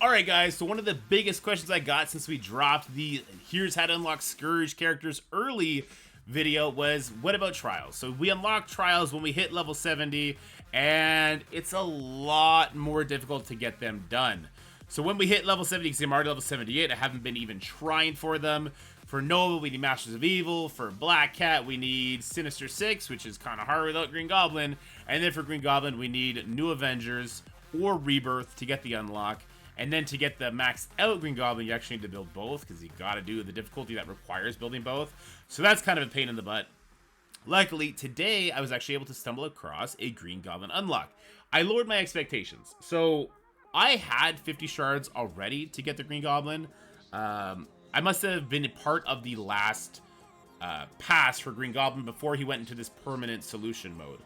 Alright guys, so one of the biggest questions I got since we dropped the Here's How to Unlock Scourge Characters Early video was, what about Trials? So we unlock Trials when we hit level 70, and it's a lot more difficult to get them done. So when we hit level 70, because I'm already level 78, I haven't been even trying for them. For Nova, we need Masters of Evil. For Black Cat, we need Sinister 6, which is kind of hard without Green Goblin. And then for Green Goblin, we need New Avengers or Rebirth to get the unlock. And then to get the maxed out Green Goblin, you actually need to build both, because you gotta do the difficulty that requires building both. So that's kind of a pain in the butt. Luckily, today, I was actually able to stumble across a Green Goblin unlock. I lowered my expectations. So I had 50 shards already to get the Green Goblin. I must have been a part of the last pass for Green Goblin before he went into this permanent solution mode.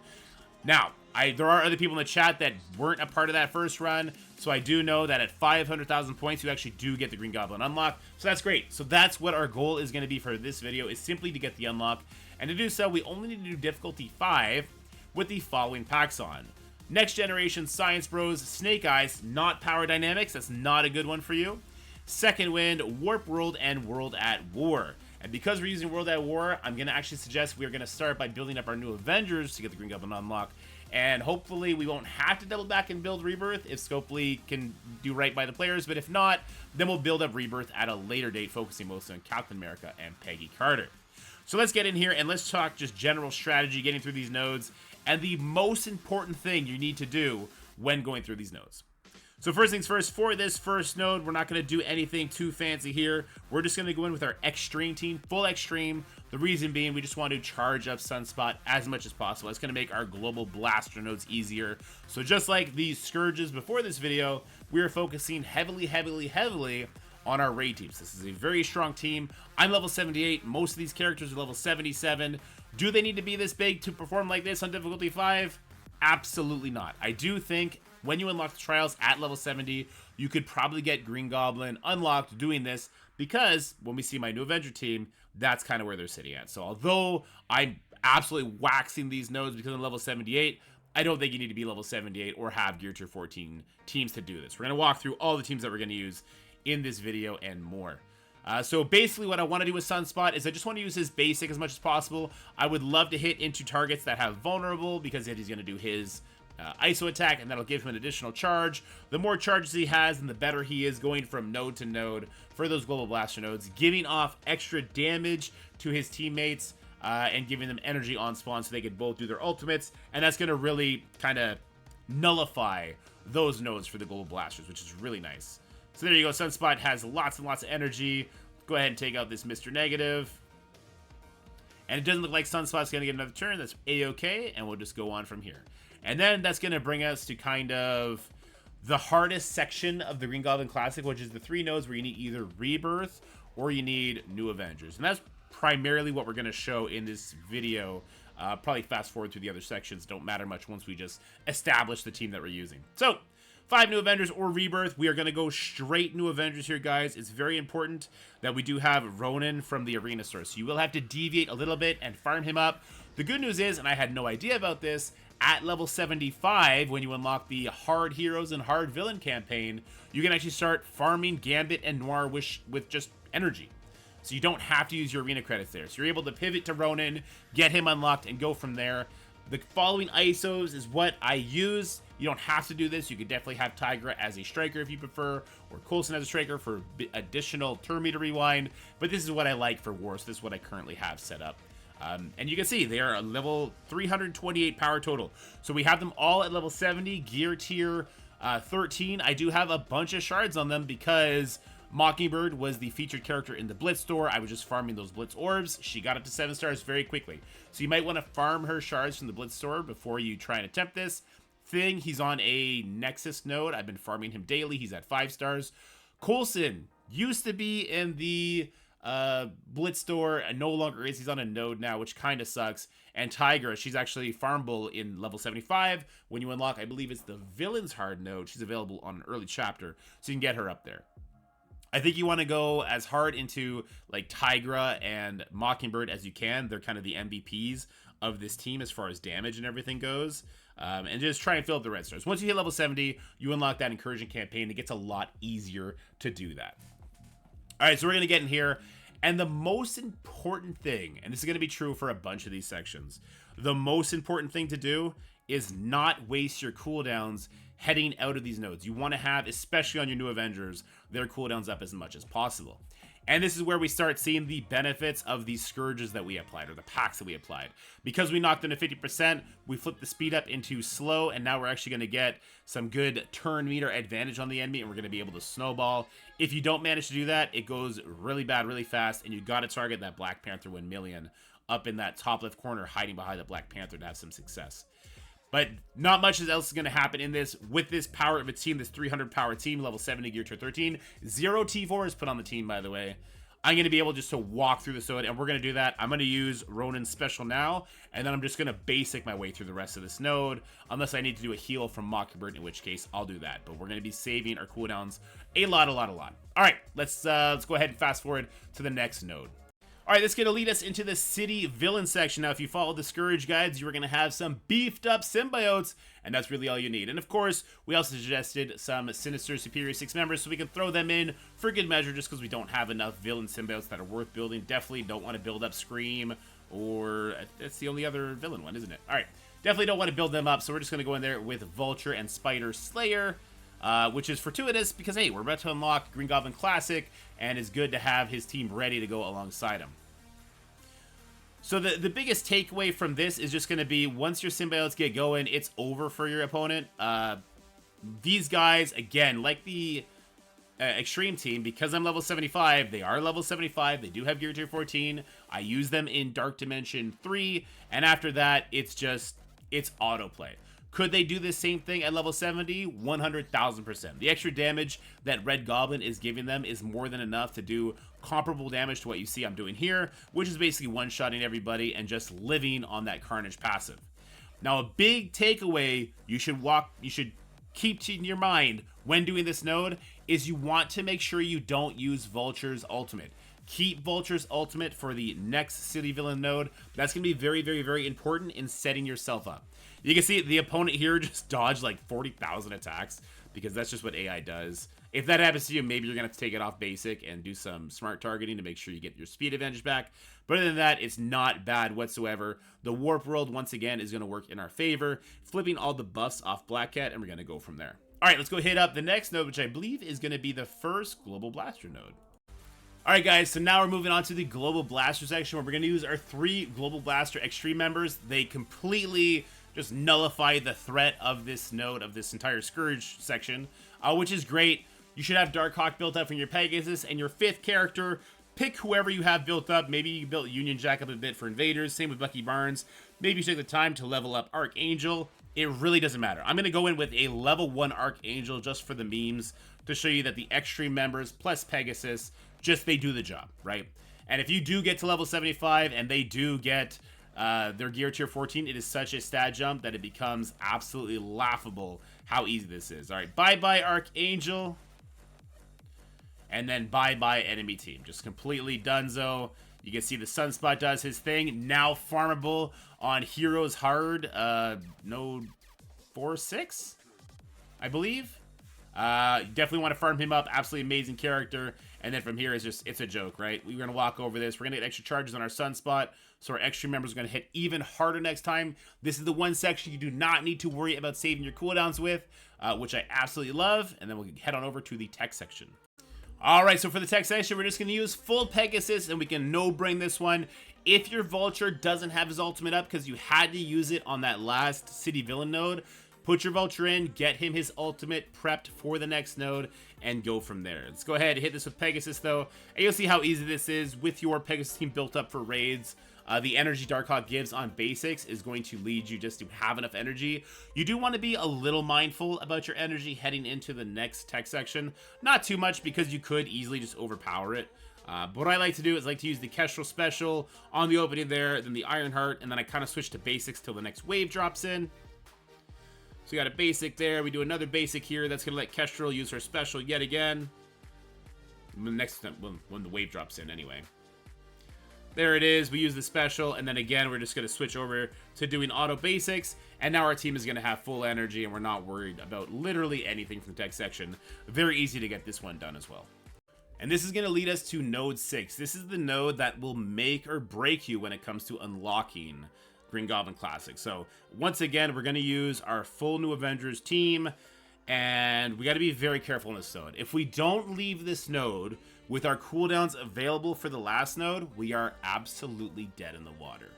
Now, there are other people in the chat that weren't a part of that first run, so I do know that at 500,000 points, you actually do get the Green Goblin unlock, so that's great. So that's what our goal is going to be for this video, is simply to get the unlock, and to do so, we only need to do difficulty 5 with the following packs on. Next Generation Science Bros, Snake Eyes, not Power Dynamics, that's not a good one for you. Second Wind, Warp World, and World at War. And because we're using World at War, I'm going to actually suggest we're going to start by building up our New Avengers to get the Green Goblin unlock. And hopefully we won't have to double back and build Rebirth if Scopely can do right by the players. But if not, then we'll build up Rebirth at a later date, focusing mostly on Captain America and Peggy Carter. So let's get in here and let's talk just general strategy, getting through these nodes, and the most important thing you need to do when going through these nodes. So first things first, for this first node, we're not going to do anything too fancy here. We're just going to go in with our Extreme team, full Extreme. The reason being, we just want to charge up Sunspot as much as possible. It's going to make our global blaster nodes easier. So just like the Scourges before this video, we are focusing heavily on our raid teams. This is a very strong team. I'm level 78. Most of these characters are level 77. Do they need to be this big to perform like this on difficulty 5? Absolutely not. I do think when you unlock the trials at level 70, you could probably get Green Goblin unlocked doing this, because when we see my New Avenger team, that's kind of where they're sitting at. So although I'm absolutely waxing these nodes because I'm level 78, I don't think you need to be level 78 or have Gear Tier 14 teams to do this. We're going to walk through all the teams that we're going to use in this video and more. So basically what I want to do with Sunspot is I just want to use his basic as much as possible. I would love to hit into targets that have vulnerable, because he's going to do his ISO attack, and that'll give him an additional charge. The more charges he has, and the better he is going from node to node for those global blaster nodes, giving off extra damage to his teammates and giving them energy on spawn so they can both do their ultimates, and that's going to really kind of nullify those nodes for the global blasters, which is really nice. So there you go. Sunspot has lots and lots of energy. Go ahead and take out this Mr. Negative. And it doesn't look like Sunspot's going to get another turn. That's A-okay, and we'll just go on from here. And then that's going to bring us to kind of the hardest section of the Green Goblin Classic, which is the 3 nodes where you need either Rebirth or you need New Avengers. And that's primarily what we're going to show in this video. Probably fast forward through the other sections. Don't matter much once we just establish the team that we're using. So 5 New Avengers or Rebirth. We are going to go straight New Avengers here, guys. It's very important that we do have Ronan from the Arena Store. So you will have to deviate a little bit and farm him up. The good news is, and I had no idea about this, at level 75, when you unlock the Hard Heroes and Hard Villain campaign, you can actually start farming Gambit and Noir with just energy. So you don't have to use your arena credits there. So you're able to pivot to Ronan, get him unlocked, and go from there. The following ISOs is what I use. You don't have to do this. You could definitely have Tigra as a striker if you prefer, or Coulson as a striker for additional turn meter rewind. But this is what I like for war, so this is what I currently have set up. And you can see they are a level 328 power total. So we have them all at level 70, gear tier 13. I do have a bunch of shards on them because Mockingbird was the featured character in the Blitz store. I was just farming those Blitz orbs. She got up to 7 stars very quickly. So you might want to farm her shards from the Blitz store before you try and attempt this thing. He's on a Nexus node. I've been farming him daily. He's at 5 stars. Coulson used to be in the Blitz store and no longer is. He's on a node now, which kind of sucks. And Tigra, she's actually farmable in level 75 when you unlock, I believe it's the Villain's Hard node. She's available on an early chapter, so you can get her up there. I think you want to go as hard into like Tigra and Mockingbird as you can. They're kind of the MVPs of this team as far as damage and everything goes. And just try and fill up the red stars. Once you hit level 70, you unlock that incursion campaign. It gets a lot easier to do that. All right, so we're going to get in here. And the most important thing, and this is going to be true for a bunch of these sections, the most important thing to do is not waste your cooldowns heading out of these nodes. You want to have, especially on your new Avengers, their cooldowns up as much as possible. And this is where we start seeing the benefits of these scourges that we applied, or the packs that we applied. Because we knocked them to 50%, we flipped the speed up into slow, and now we're actually going to get some good turn meter advantage on the enemy, and we're going to be able to snowball. If you don't manage to do that, it goes really bad, really fast, and you got to target that Black Panther 1 million up in that top left corner, hiding behind the Black Panther to have some success. But not much else is going to happen in this. With this power of a team, this 300 power team, level 70 gear tier 13. 0 T4 is put on the team, by the way. I'm going to be able just to walk through the node, and we're going to do that. I'm going to use Ronin's special now, and then I'm just going to basic my way through the rest of this node, unless I need to do a heal from Mockingbird, in which case I'll do that. But we're going to be saving our cooldowns a lot. All right, let's go ahead and fast forward to the next node. All right, that's going to lead us into the city villain section. Now, if you follow the Scourge guides, you're going to have some beefed up symbiotes, and that's really all you need. And of course, we also suggested some Sinister Superior 6 members, so we can throw them in for good measure, just because we don't have enough villain symbiotes that are worth building. Definitely don't want to build up Scream, or that's the only other villain one, isn't it? All right, definitely don't want to build them up, so we're just going to go in there with Vulture and Spider Slayer. Which is fortuitous because, hey, we're about to unlock Green Goblin Classic, and it's good to have his team ready to go alongside him. So the biggest takeaway from this is just going to be, once your symbiotes get going, it's over for your opponent. These guys, again, like the Extreme team, because I'm level 75, they are level 75. They do have Gear Tier 14. I use them in Dark Dimension 3, and after that, it's autoplay. Could they do the same thing at level 70? 100,000%. The extra damage that Red Goblin is giving them is more than enough to do comparable damage to what you see I'm doing here, which is basically one-shotting everybody and just living on that Carnage passive. Now, a big takeaway you should keep in your mind when doing this node is you want to make sure you don't use Vulture's ultimate. Keep Vulture's ultimate for the next city villain node. That's going to be very, very, very important in setting yourself up. You can see the opponent here just dodged like 40,000 attacks, because that's just what AI does. If that happens to you, maybe you're going to have to take it off basic and do some smart targeting to make sure you get your speed advantage back. But other than that, it's not bad whatsoever. The Warp World, once again, is going to work in our favor, flipping all the buffs off Black Cat, and we're going to go from there. All right, let's go hit up the next node, which I believe is going to be the first Global Blaster node. All right, guys, so now we're moving on to the Global Blaster section, where we're going to use our 3 Global Blaster Extreme members. They completely just nullify the threat of this node, of this entire Scourge section, which is great. You should have Darkhawk built up from your Pegasus, and your 5th character, pick whoever you have built up. Maybe you built Union Jack up a bit for Invaders, same with Bucky Barnes. Maybe you take the time to level up Archangel. It really doesn't matter. I'm going to go in with a level 1 Archangel just for the memes, to show you that the Extreme members plus Pegasus, they do the job, right? And if you do get to level 75 and they do get their Gear Tier 14, it is such a stat jump that it becomes absolutely laughable how easy this is. All right, bye-bye Archangel. And then bye-bye enemy team. Just completely donezo. You can see the Sunspot does his thing. Now farmable on Heroes Hard. Node 4-6, I believe. You definitely want to farm him up. Absolutely amazing character. And then from here, it's a joke, right? We're going to walk over this. We're going to get extra charges on our Sunspot, so our extra members are going to hit even harder next time. This is the one section you do not need to worry about saving your cooldowns with, which I absolutely love. And then we'll head on over to the tech section. All right, so for the tech section, we're just going to use full Pegasus, and we can no-brain this one. If your Vulture doesn't have his ultimate up because you had to use it on that last city villain node, put your Vulture in, get him his ultimate prepped for the next node, and go from there. Let's go ahead and hit this with Pegasus, though, and you'll see how easy this is with your Pegasus team built up for raids. The energy Darkhawk gives on basics is going to lead you just to have enough energy. You do want to be a little mindful about your energy heading into the next tech section. Not too much, because you could easily just overpower it. But what I like to do is to use the Kestrel special on the opening there, then the Ironheart, and then I kind of switch to basics till the next wave drops in. So we got a basic there. We do another basic here. That's going to let Kestrel use her special yet again. Next time, when the wave drops in anyway. There it is. We use the special, and then again, we're just going to switch over to doing auto basics, and now our team is going to have full energy, and we're not worried about literally anything from the tech section. Very easy to get this one done as well. And this is going to lead us to node 6. This is the node that will make or break you when it comes to unlocking Green Goblin Classic. So once again, we're going to use our full new Avengers team, and we got to be very careful in this node. If we don't leave this node with our cooldowns available for the last node, we are absolutely dead in the water.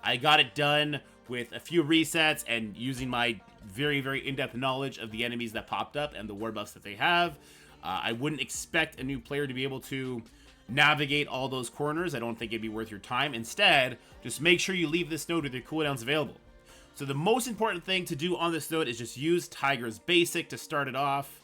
I got it done with a few resets and using my very, very in-depth knowledge of the enemies that popped up and the war buffs that they have. I wouldn't expect a new player to be able to navigate all those corners. I don't think it'd be worth your time. Instead, just make sure you leave this node with your cooldowns available. So the most important thing to do on this node is just use Tiger's Basic to start it off.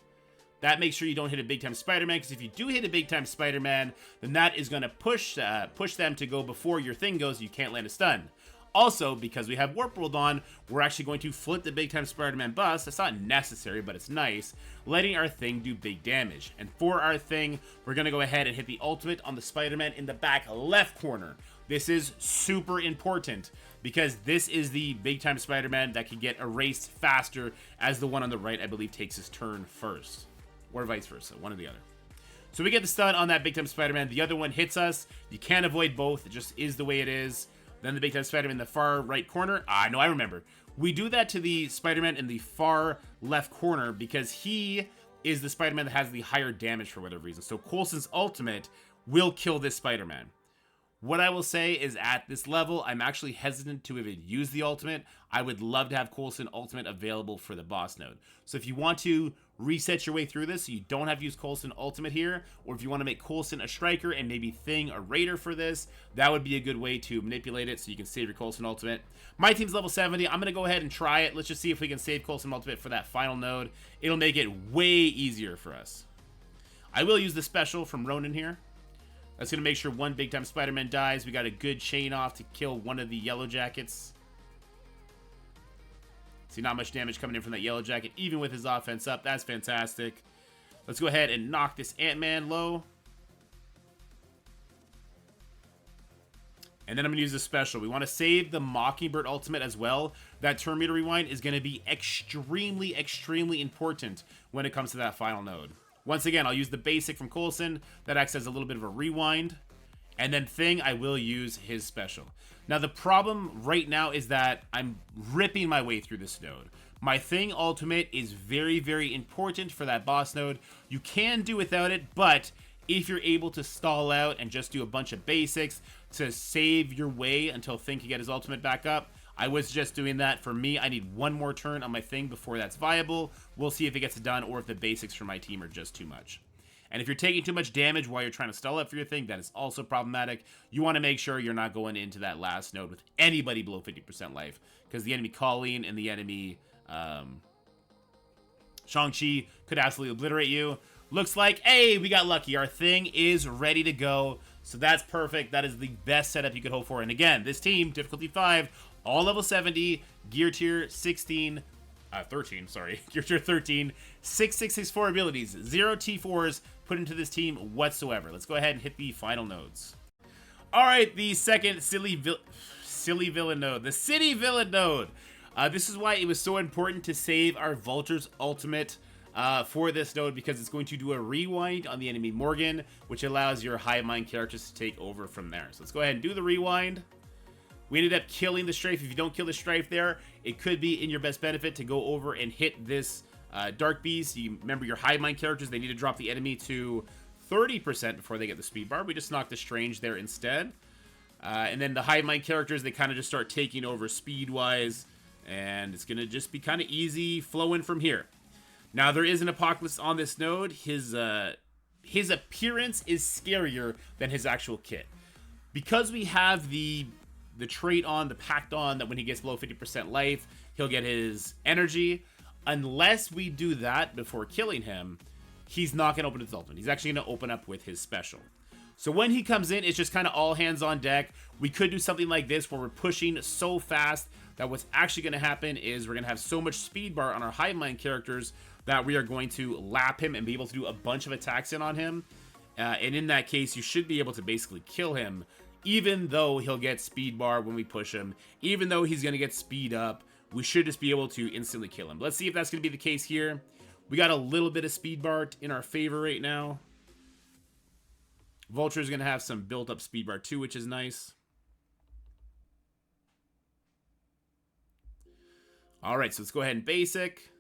That makes sure you don't hit a big time Spider-Man, because if you do hit a big time Spider-Man, then that is going to push them to go before your thing goes. You can't land a stun. Also, because we have Warp World on, we're actually going to flip the big time Spider-Man bust. That's not necessary, but it's nice, letting our thing do big damage. And for our thing, we're going to go ahead and hit the ultimate on the Spider-Man in the back left corner. This is super important, because this is the big time Spider-Man that can get erased faster, as the one on the right, I believe, takes his turn first. Or vice versa, one or the other. So we get the stun on that big time Spider-Man. The other one hits us. You can't avoid both. It just is the way it is. Then the big time Spider-Man in the far right corner. No, I remember. We do that to the Spider-Man in the far left corner because he is the Spider-Man that has the higher damage for whatever reason. So Coulson's ultimate will kill this Spider-Man. What I will say is, at this level, I'm actually hesitant to even use the ultimate. I would love to have Coulson ultimate available for the boss node. So if you want to reset your way through this so you don't have to use Coulson ultimate here, or if you want to make Coulson a striker and maybe Thing a raider for this, that would be a good way to manipulate it so you can save your Coulson ultimate. My team's level 70. I'm going to go ahead and try it. Let's just see if we can save Coulson ultimate for that final node. It'll make it way easier for us. I will use the special from Ronin here. That's going to make sure one big time Spider-Man dies. We got a good chain off to kill one of the Yellow Jackets. See, not much damage coming in from that Yellow Jacket, even with his offense up. That's fantastic. Let's go ahead and knock this Ant-Man low. And then I'm going to use the special. We want to save the Mockingbird ultimate as well. That turn meter rewind is going to be extremely, extremely important when it comes to that final node. Once again, I'll use the basic from Coulson. That acts as a little bit of a rewind. And then Thing, I will use his special. Now, the problem right now is that I'm ripping my way through this node. My Thing ultimate is very, very important for that boss node. You can do without it, but if you're able to stall out and just do a bunch of basics to save your way until Thing can get his ultimate back up, I was just doing that. For me, I need one more turn on my Thing before that's viable. We'll see if it gets done or if the basics for my team are just too much. And if you're taking too much damage while you're trying to stall up for your Thing, that is also problematic. You want to make sure you're not going into that last node with anybody below 50% life, because the enemy Colleen and the enemy Shang-Chi could absolutely obliterate you. Looks like, hey, we got lucky. Our Thing is ready to go. So that's perfect. That is the best setup you could hope for. And again, this team, difficulty 5, all level 70, gear tier 13, gear tier 13, 6664 abilities, 0 T4s put into this team whatsoever. Let's go ahead and hit the final nodes. All right, the second silly villain node, the city villain node. This is why it was so important to save our Vulture's ultimate for this node, because it's going to do a rewind on the enemy Morgan, which allows your Hivemind characters to take over from there. So let's go ahead and do the rewind. We ended up killing the Strafe. If you don't kill the Strafe there, it could be in your best benefit to go over and hit this Dark Beast. You remember your Hivemind characters, they need to drop the enemy to 30% before they get the speed bar. We just knocked the Strange there instead. And then the Hivemind characters, they kind of just start taking over speed-wise, and it's going to just be kind of easy flowing from here. Now, there is an Apocalypse on this node. His appearance is scarier than his actual kit. Because we have the trait on, the pact on, that when he gets below 50% life, he'll get his energy. Unless we do that before killing him, he's not going to open his ultimate. He's actually going to open up with his special. So when he comes in, it's just kind of all hands on deck. We could do something like this where we're pushing so fast that what's actually going to happen is we're going to have so much speed bar on our Hivemind characters that we are going to lap him and be able to do a bunch of attacks in on him. And in that case, you should be able to basically kill him even though he'll get speed bar when we push him, even though he's going to get speed up, we should just be able to instantly kill him. Let's see if that's going to be the case here. We got a little bit of speed bar in our favor right now. Vulture is going to have some built-up speed bar too, which is nice. All right, so let's go ahead and basic.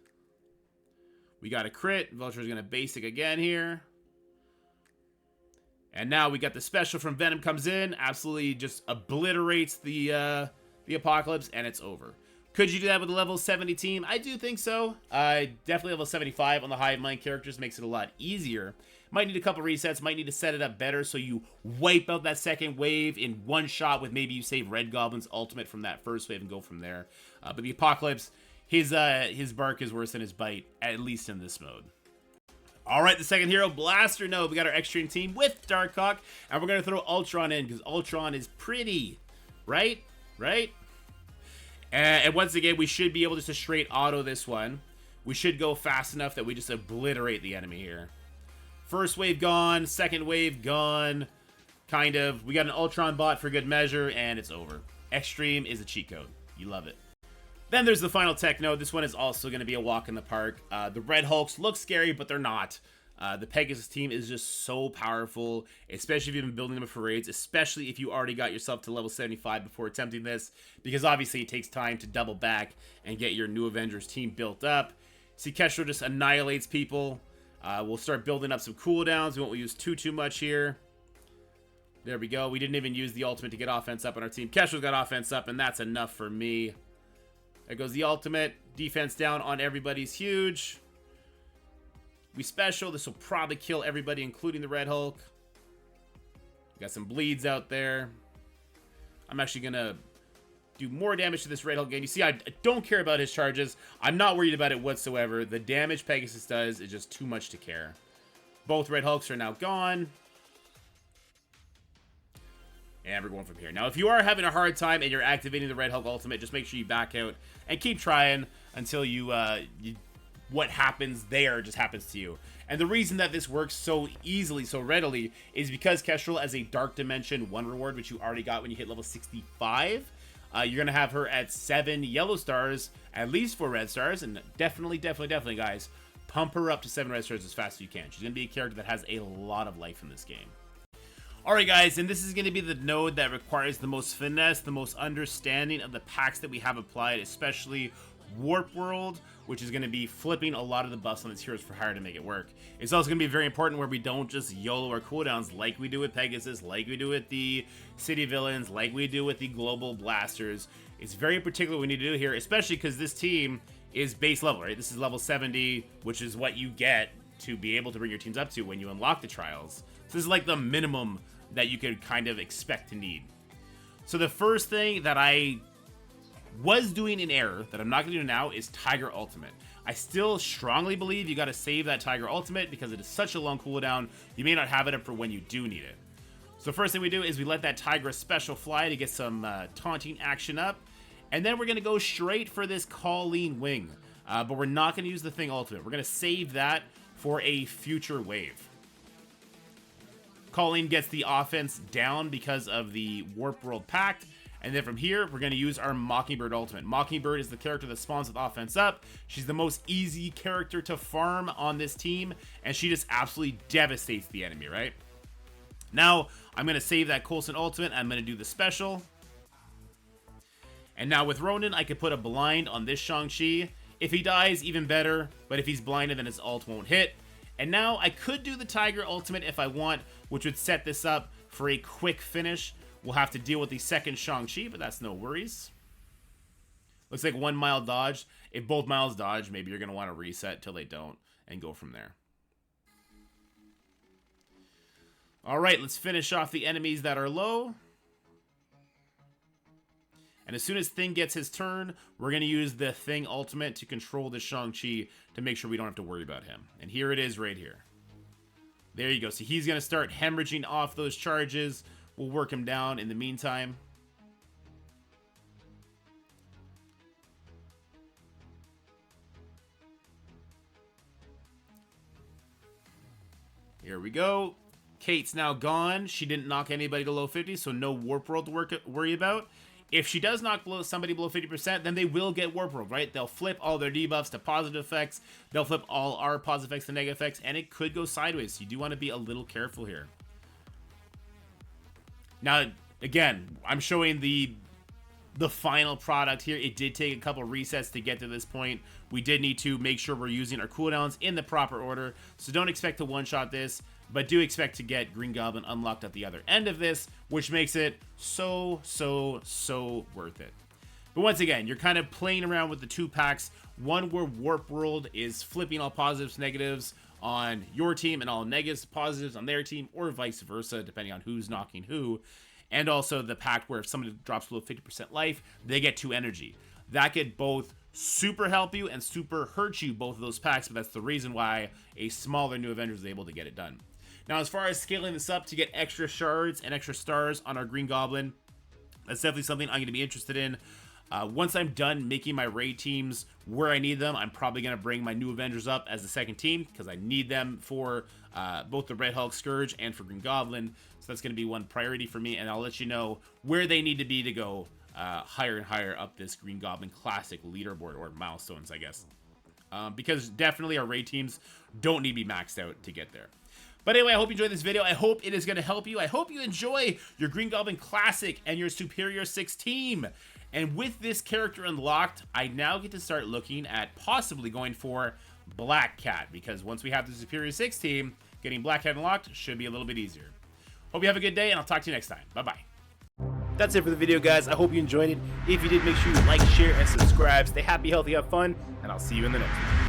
We got a crit. Vulture is going to basic again here. And now we got the special from Venom comes in, absolutely just obliterates the Apocalypse, and it's over. Could you do that with a level 70 team? I do think so. Definitely level 75 on the Hivemind characters makes it a lot easier. Might need a couple resets, might need to set it up better so you wipe out that second wave in one shot with maybe you save Red Goblin's ultimate from that first wave and go from there. But the Apocalypse, his bark is worse than his bite, at least in this mode. All right, the second hero, Blaster Node. We got our Extreme team with Darkhawk, and we're going to throw Ultron in because Ultron is pretty, right? Right? And once again, we should be able just to straight auto this one. We should go fast enough that we just obliterate the enemy here. First wave gone, second wave gone, kind of. We got an Ultron bot for good measure, and it's over. Extreme is a cheat code. You love it. Then there's the final tech node. This one is also going to be a walk in the park. The Red Hulks look scary, but they're not. The Pegasus team is just so powerful, especially if you've been building them for raids, especially if you already got yourself to level 75 before attempting this, because obviously it takes time to double back and get your new Avengers team built up. See, Kestrel just annihilates people. We'll start building up some cooldowns. We won't use too much here. There we go. We didn't even use the ultimate to get offense up on our team. Kestrel's got offense up, and that's enough for me. There goes the ultimate. Defense down on everybody's huge. We special. This will probably kill everybody, including the Red Hulk. Got some bleeds out there. I'm actually going to do more damage to this Red Hulk again. You see, I don't care about his charges. I'm not worried about it whatsoever. The damage Pegasus does is just too much to care. Both Red Hulks are now gone. And we're going from here. Now, if you are having a hard time and you're activating the Red Hulk ultimate, just make sure you back out and keep trying until what happens there just happens to you. And the reason that this works so easily, so readily, is because Kestrel has a Dark Dimension 1 reward, which you already got when you hit level 65. You're going to have her at 7 yellow stars, at least 4 red stars, and definitely, guys, pump her up to 7 red stars as fast as you can. She's going to be a character that has a lot of life in this game. Alright guys, and this is going to be the node that requires the most finesse, the most understanding of the packs that we have applied, especially Warp World, which is going to be flipping a lot of the buffs on its heroes for hire to make it work. It's also going to be very important where we don't just YOLO our cooldowns like we do with Pegasus, like we do with the City Villains, like we do with the Global Blasters. It's very particular what we need to do here, especially because this team is base level, right? This is level 70, which is what you get to be able to bring your teams up to when you unlock the trials. So this is like the minimum that you could kind of expect to need. So the first thing that I was doing in error, that I'm not going to do now, is Tiger Ultimate. I still strongly believe you got to save that Tiger Ultimate because it is such a long cooldown, you may not have it up for when you do need it. So first thing we do is we let that Tiger special fly to get some taunting action up, and then we're going to go straight for this Colleen Wing. But we're not going to use the Thing Ultimate. We're going to save that for a future wave. Colleen gets the offense down because of the Warp World Pact. And then from here, we're going to use our Mockingbird ultimate. Mockingbird is the character that spawns with offense up. She's the most easy character to farm on this team. And she just absolutely devastates the enemy, right? Now, I'm going to save that Coulson ultimate. I'm going to do the special. And now with Ronan, I could put a blind on this Shang-Chi. If he dies, even better. But if he's blinded, then his ult won't hit. And now I could do the Tiger ultimate if I want, which would set this up for a quick finish. We'll have to deal with the second Shang-Chi, but that's no worries. Looks like 1 mile dodge. If both miles dodge, maybe you're going to want to reset till they don't and go from there. All right, let's finish off the enemies that are low. And as soon as Thing gets his turn, we're going to use the Thing ultimate to control the Shang-Chi to make sure we don't have to worry about him. And here it is right here. There you go. So he's going to start hemorrhaging off those charges. We'll work him down in the meantime. Here we go. Kate's now gone. She didn't knock anybody to low 50, so no Warp World to worry about. If she does knock somebody below 50%, then they will get Warp World, right? They'll flip all their debuffs to positive effects. They'll flip all our positive effects to negative effects, and it could go sideways. So you do want to be a little careful here. Now, again, I'm showing the final product here. It did take a couple resets to get to this point. We did need to make sure we're using our cooldowns in the proper order. So don't expect to one-shot this, but do expect to get Green Goblin unlocked at the other end of this, which makes it so worth it. But once again, you're kind of playing around with the 2 packs. One where Warp World is flipping all positives, negatives on your team and all negatives, positives on their team, or vice versa, depending on who's knocking who. And also the pack where if somebody drops below 50% life, they get 2 energy. That could both super help you and super hurt you, both of those packs, but that's the reason why a smaller New Avengers is able to get it done. Now, as far as scaling this up to get extra shards and extra stars on our Green Goblin, that's definitely something I'm going to be interested in. Once I'm done making my raid teams where I need them, I'm probably going to bring my New Avengers up as the second team because I need them for both the Red Hulk Scourge and for Green Goblin. So that's going to be one priority for me, and I'll let you know where they need to be to go higher and higher up this Green Goblin Classic leaderboard, or milestones, I guess. Because definitely our raid teams don't need to be maxed out to get there. But anyway, I hope you enjoyed this video. I hope it is going to help you. I hope you enjoy your Green Goblin Classic and your Superior 6 team. And with this character unlocked, I now get to start looking at possibly going for Black Cat, because once we have the Superior 6 team, getting Black Cat unlocked should be a little bit easier. Hope you have a good day, and I'll talk to you next time. Bye-bye. That's it for the video, guys. I hope you enjoyed it. If you did, make sure you like, share, and subscribe. Stay happy, healthy, have fun, and I'll see you in the next one.